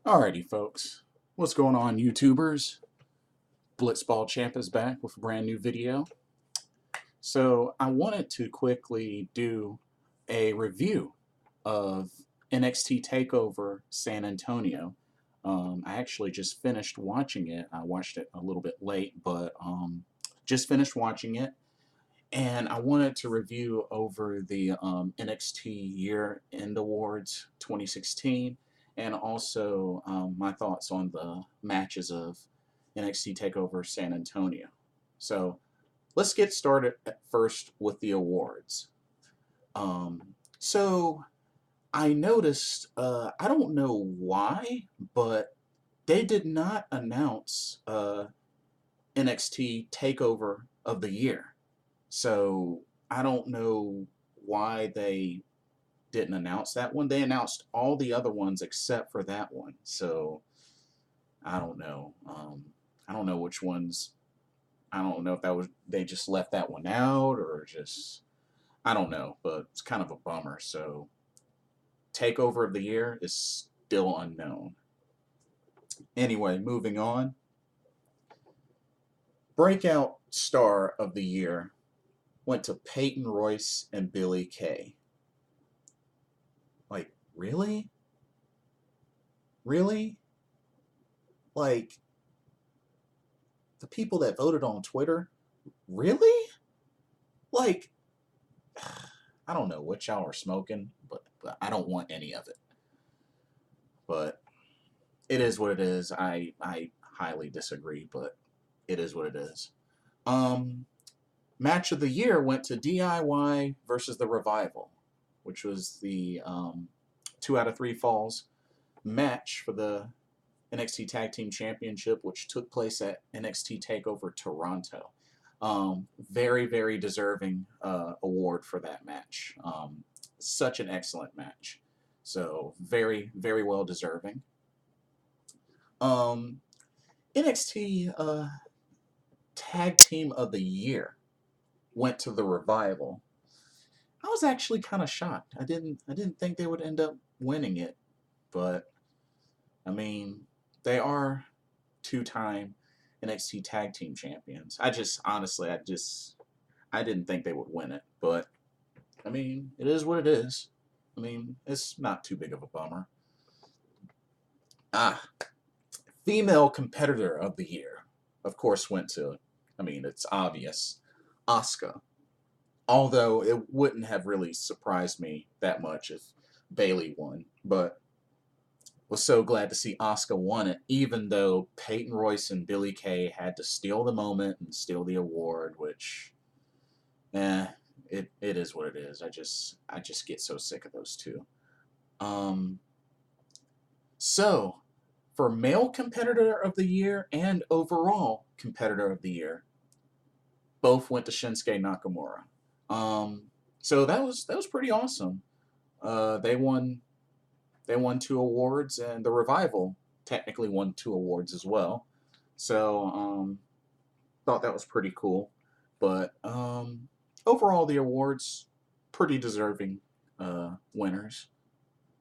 Alrighty, folks. What's going on, YouTubers? Blitzball Champ is back with a brand new video. So, I wanted to quickly do a review of NXT Takeover San Antonio. I actually just finished watching it. I watched it a little bit late, but just finished watching it. And I wanted to review over the NXT Year End Awards 2016 and also my thoughts on the matches of NXT TakeOver San Antonio. So let's get started at first with the awards. So I noticed, I don't know why, but they did not announce NXT TakeOver of the Year. So I don't know why they didn't announce that one. They announced all the other ones except for that one. So I don't know. I don't know which ones. I don't know if that was they just left that one out or just I don't know. But it's kind of a bummer. So takeover of the year is still unknown. Anyway, moving on. Breakout star of the year went to Peyton Royce and Billy Kay. Like, really? Really? Like, the people that voted on Twitter? Really? Like, I don't know what y'all are smoking, but I don't want any of it. But it is what it is. I highly disagree, but it is what it is. Um, Match of the year went to DIY versus the Revival, which was the 2 out of 3 falls match for the NXT Tag Team Championship, which took place at NXT Takeover Toronto. Very, very deserving award for that match. Such an excellent match. So, very, very well deserving. Um, NXT Tag Team of the Year went to the Revival. I was actually kind of shocked. I didn't think they would end up winning it, but I mean, they are two-time NXT Tag Team Champions. I just honestly, I didn't think they would win it, but I mean, it is what it is. I mean, it's not too big of a bummer. Ah, female competitor of the year, of course, went to. I mean, it's obvious, Asuka. Although it wouldn't have really surprised me that much if Bailey won, but was so glad to see Asuka won it, even though Peyton Royce and Billy Kay had to steal the moment and steal the award, which, eh, it is what it is. I just get so sick of those two. Um, so for male competitor of the year and overall competitor of the year, both went to Shinsuke Nakamura. Um, so that was pretty awesome. They won 2 awards, and the Revival technically won 2 awards as well. So thought that was pretty cool. But overall, the awards pretty deserving winners,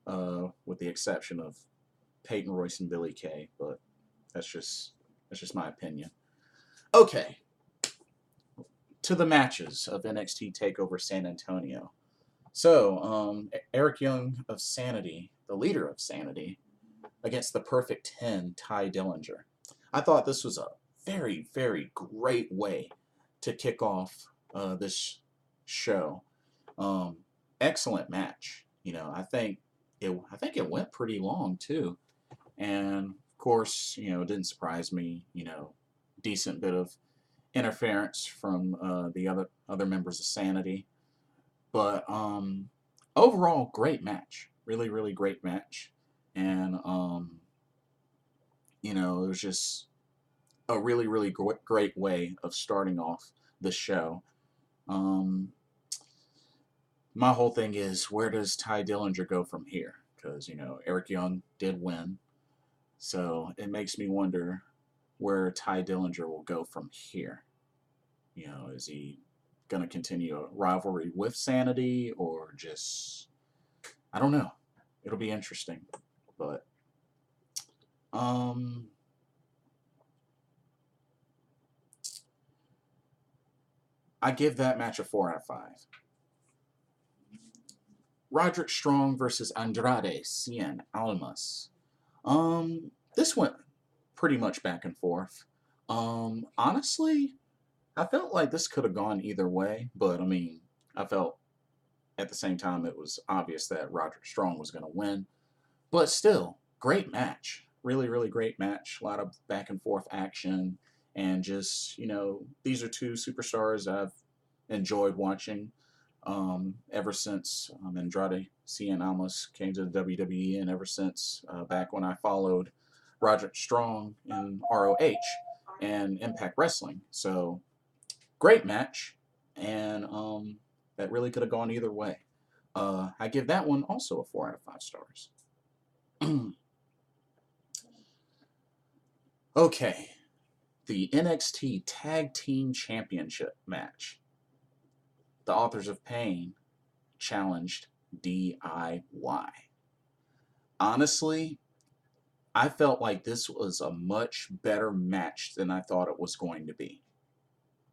with the exception of Peyton Royce and Billy Kay. But that's just my opinion. Okay, to the matches of NXT Takeover San Antonio. So, Eric Young of Sanity, the leader of Sanity, against the Perfect 10, Ty Dillinger. I thought this was a very, very great way to kick off this show. Um, Excellent match. I think it went pretty long too, and of course, it didn't surprise me. Decent bit of interference from the other members of Sanity, but overall, great match. Really, really great match. And, it was just a really, really great way of starting off the show. Um, my whole thing is, where does Ty Dillinger go from here? Because, Eric Young did win. So it makes me wonder where Ty Dillinger will go from here. Is he going to continue a rivalry with Sanity or just, I don't know. It'll be interesting. But Um, I give that match a 4 out of 5. Roderick Strong versus Andrade Cien Almas. This went pretty much back and forth. Honestly, I felt like this could have gone either way, but I mean, I felt at the same time it was obvious that Roderick Strong was going to win. But still, great match. Really, really great match. A lot of back and forth action. And just, these are two superstars I've enjoyed watching ever since Andrade Cien Almas came to the WWE, and ever since back when I followed Roderick Strong in ROH and Impact Wrestling. So, great match. And that really could have gone either way. I give that one also a 4 out of 5 stars. Okay, the NXT Tag Team Championship match. The Authors of Pain challenged DIY. Honestly, I felt like this was a much better match than I thought it was going to be,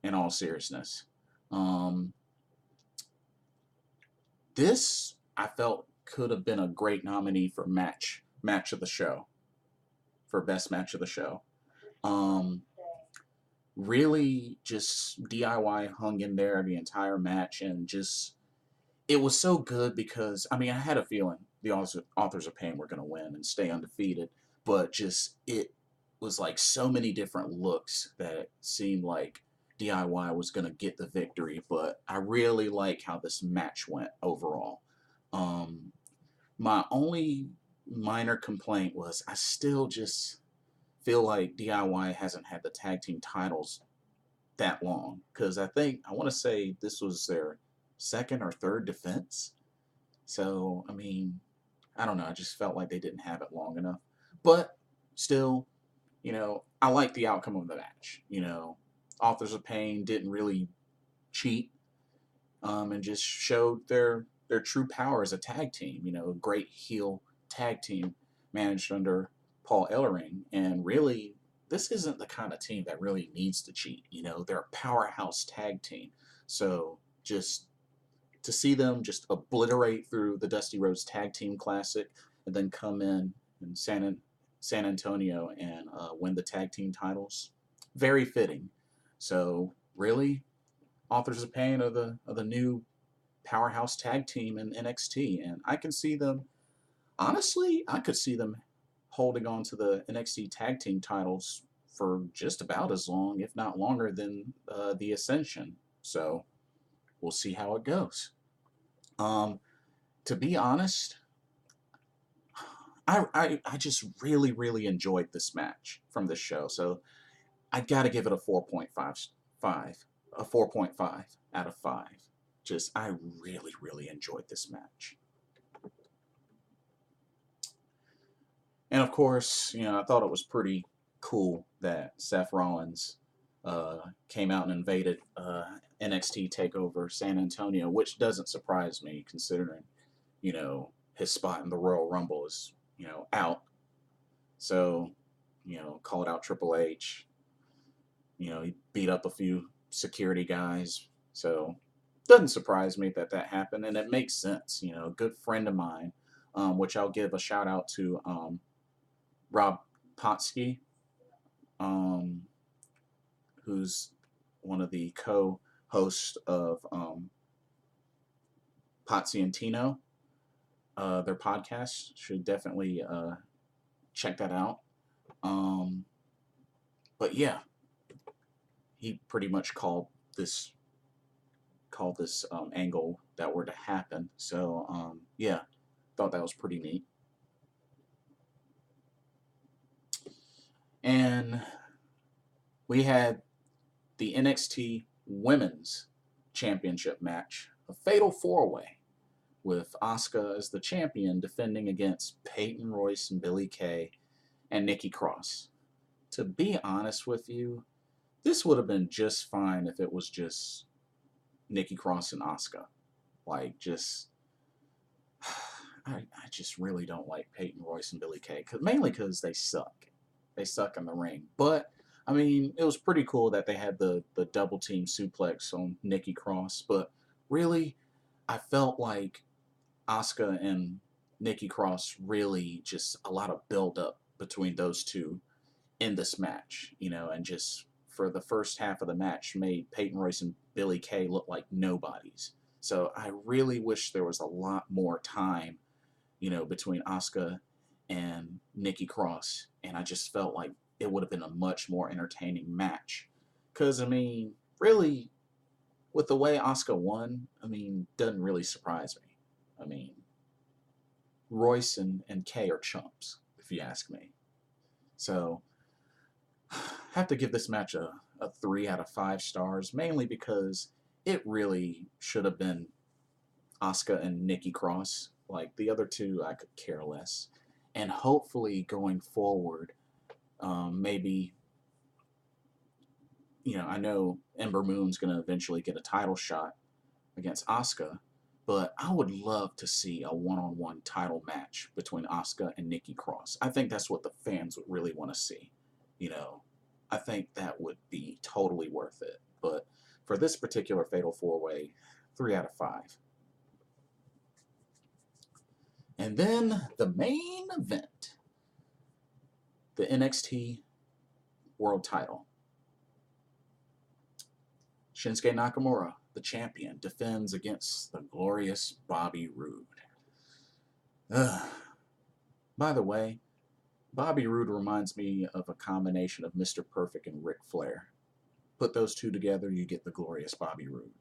in all seriousness. Um, this, I felt, could have been a great nominee for match of the show, for best match of the show. Um, really just DIY hung in there the entire match, and just it was so good because I mean I had a feeling the authors of pain were going to win and stay undefeated, but just it was like so many different looks that it seemed like DIY was going to get the victory. But I really like how this match went overall. um my only minor complaint was I still just feel like DIY hasn't had the tag team titles that long, because I want to say this was their second or third defense. So I mean, I don't know. I just felt like they didn't have it long enough. But still, I like the outcome of the match. Authors of Pain didn't really cheat, and just showed their true power as a tag team. A great heel tag team managed under Paul Ellering, and really, this isn't the kind of team that really needs to cheat. They're a powerhouse tag team, so just to see them just obliterate through the Dusty Rhodes Tag Team Classic and then come in San Antonio and win the tag team titles, very fitting. So really, Authors of Pain are the new powerhouse tag team in NXT, and I can see them. Honestly, I could see them holding on to the NXT tag team titles for just about as long, if not longer, than the Ascension. So we'll see how it goes. Um, to be honest, I just really, really enjoyed this match from this show. So I got to give it a 4.5 out of 5. Just, I really, really enjoyed this match. And of course, I thought it was pretty cool that Seth Rollins came out and invaded NXT Takeover San Antonio, which doesn't surprise me considering, his spot in the Royal Rumble is, out. So, called out Triple H. He beat up a few security guys. So, doesn't surprise me that that happened, and it makes sense. A good friend of mine, which I'll give a shout out to Rob Potsky, um, who's one of the co-hosts of Potsy and Tino. Their podcast, should definitely check that out. Um, but yeah, he pretty much called this angle that were to happen. So yeah, thought that was pretty neat. And we had the NXT Women's Championship match, a fatal four-way, with Asuka as the champion defending against Peyton Royce and Billie Kay and Nikki Cross. To be honest with you, this would have been just fine if it was just Nikki Cross and Asuka. Like, just I just really don't like Peyton Royce and Billy Kay, mainly because they suck. They suck in the ring. But I mean, it was pretty cool that they had the double team suplex on Nikki Cross. But really, I felt like Asuka and Nikki Cross really just a lot of build up between those two in this match, and just for the first half of the match made Peyton Royce and Billy Kay look like nobodies. So I really wish there was a lot more time, between Asuka and Nikki Cross, and I just felt like it would have been a much more entertaining match. Because I mean, really, with the way Asuka won, I mean, doesn't really surprise me. I mean, Royce and Kay are chumps, if you ask me. So have to give this match a 3 out of 5 stars, mainly because it really should have been Asuka and Nikki Cross. Like the other two, I could care less. And hopefully going forward, maybe, I know Ember Moon's going to eventually get a title shot against Asuka, but I would love to see a one-on-one title match between Asuka and Nikki Cross. I think that's what the fans would really want to see. You know, I think that would be totally worth it. But for this particular Fatal 4-Way, 3 out of 5. And then the main event, the NXT World Title. Shinsuke Nakamura, the champion, defends against the glorious Bobby Roode. Ugh. By the way, Bobby Roode reminds me of a combination of Mr. Perfect and Ric Flair. Put those two together, you get the glorious Bobby Roode.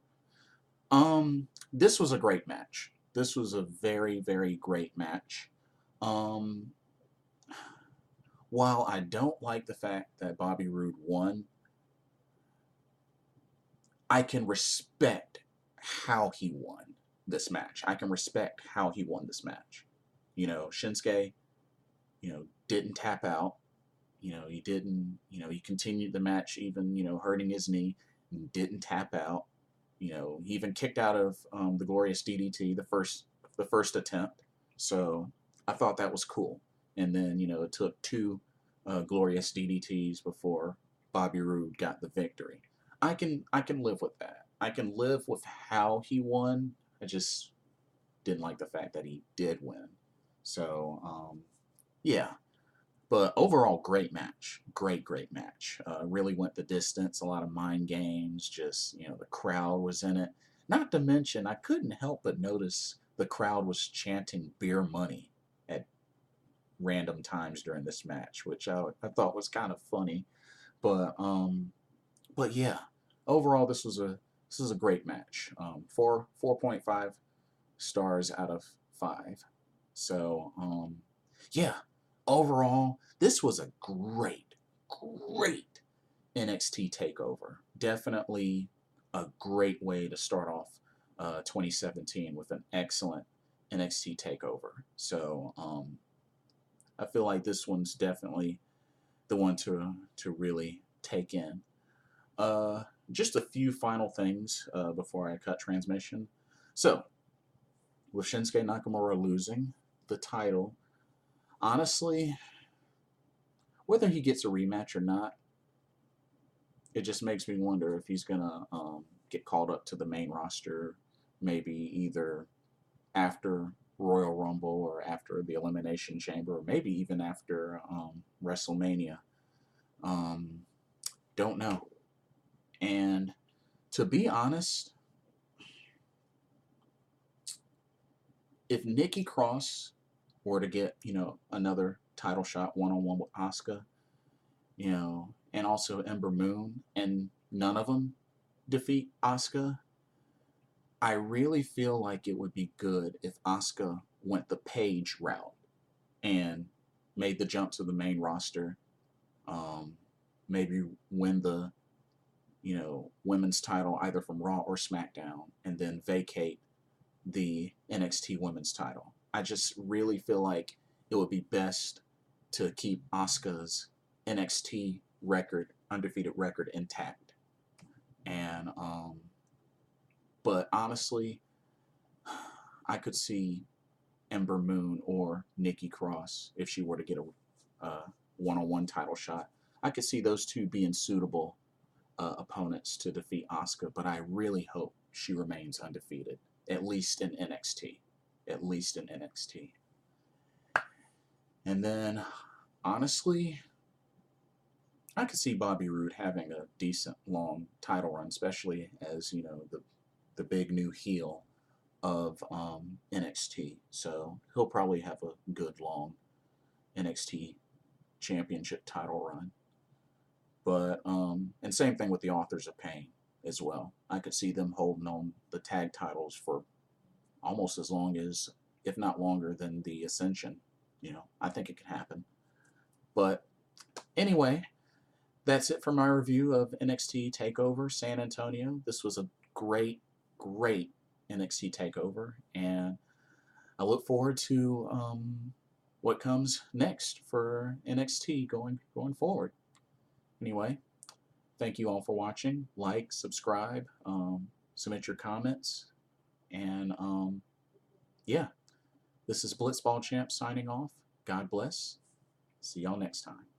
This was a great match. This was a very, very great match. Um, while I don't like the fact that Bobby Roode won, I can respect how he won this match. I can respect how he won this match. Shinsuke, didn't tap out. He didn't, he continued the match even, hurting his knee, and didn't tap out. He even kicked out of the glorious DDT the first attempt. So I thought that was cool. And then, it took two glorious DDTs before Bobby Roode got the victory. I can live with that. I can live with how he won. I just didn't like the fact that he did win. So yeah. But overall, great match. Great match. Really went the distance. A lot of mind games. Just, the crowd was in it. Not to mention, I couldn't help but notice the crowd was chanting beer money at random times during this match, which I thought was kind of funny. But yeah, overall, this was a great match. 4.5 stars out of 5. So yeah, overall, this was a great NXT Takeover. Definitely a great way to start off 2017 with an excellent NXT Takeover. So I feel like this one's definitely the one to really take in. Just a few final things before I cut transmission. So, with Shinsuke Nakamura losing the title, honestly, whether he gets a rematch or not, it just makes me wonder if he's gonna get called up to the main roster, maybe either after Royal Rumble or after the Elimination Chamber, or maybe even after WrestleMania. Um, don't know. And to be honest, if Nikki Cross were to get, another title shot one-on-one with Asuka, and also Ember Moon, and none of them defeat Asuka, I really feel like it would be good if Asuka went the Paige route and made the jump to the main roster, maybe win the, women's title either from Raw or SmackDown, and then vacate the NXT women's title. I just really feel like it would be best to keep Asuka's NXT undefeated record intact. And but honestly, I could see Ember Moon or Nikki Cross if she were to get a one-on-one title shot. I could see those two being suitable opponents to defeat Asuka, but I really hope she remains undefeated, at least in NXT. At least in NXT. And then, honestly, I could see Bobby Roode having a decent long title run, especially as, you know, the big new heel of NXT. So he'll probably have a good long NXT championship title run. But and same thing with the Authors of Pain as well. I could see them holding on the tag titles for almost as long as, if not longer, than the Ascension. You know, I think it could happen. But anyway, that's it for my review of NXT Takeover San Antonio. This was a great, great NXT Takeover, and I look forward to what comes next for NXT going forward. Anyway, thank you all for watching. Like, subscribe, submit your comments, and yeah, this is Blitzball Champ signing off. God bless. See y'all next time.